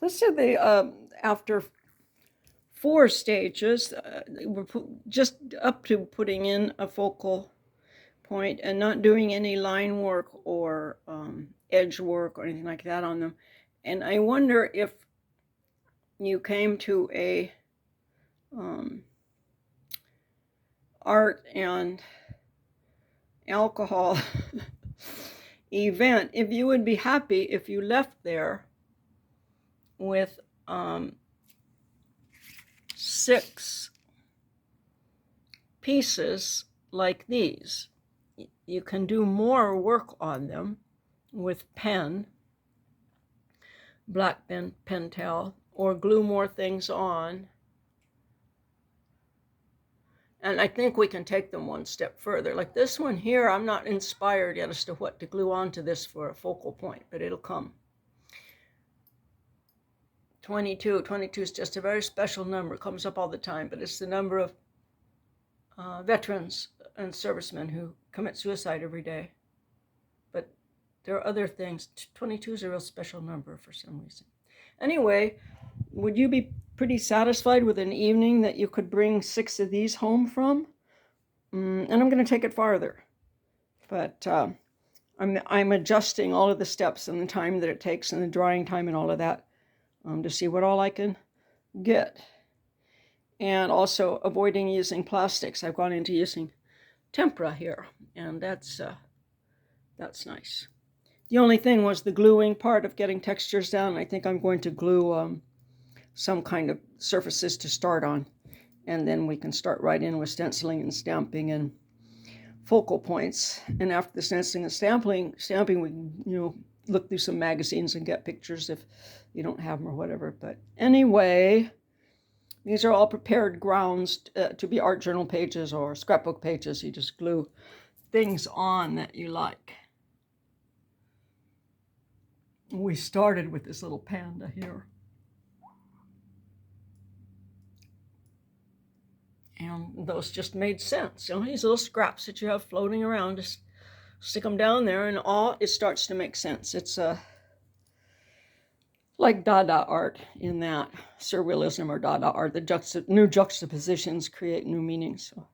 Let's say they, after 4 stages, we're just up to putting in a focal point and not doing any line work or edge work or anything like that on them. And I wonder if you came to a art and alcohol event, if you would be happy if you left there with 6 pieces like these. You can do more work on them with pen, black pen, pentel, or glue more things on. And I think we can take them one step further. Like this one here, I'm not inspired yet as to what to glue onto this for a focal point, but it'll come. 22 is just a very special number. It comes up all the time, but it's the number of veterans and servicemen who commit suicide every day. But there are other things. 22 is a real special number for some reason. Anyway, would you be pretty satisfied with an evening that you could bring 6 of these home from? And I'm going to take it farther. But I'm adjusting all of the steps and the time that it takes and the drying time and all of that to see what all I can get. And also avoiding using plastics. I've gone into using tempera here, and that's nice. The only thing was the gluing part of getting textures down. I think I'm going to glue some kind of surfaces to start on, and then we can start right in with stenciling and stamping and focal points. And after the stenciling and stamping, we can, look through some magazines and get pictures if you don't have them or whatever. But anyway, these are all prepared grounds to be art journal pages or scrapbook pages. You just glue things on that you like. We started with this little panda here. And those just made sense. These little scraps that you have floating around, just stick them down there and it starts to make sense. It's like Dada art in that surrealism or Dada art. The new juxtapositions create new meanings. So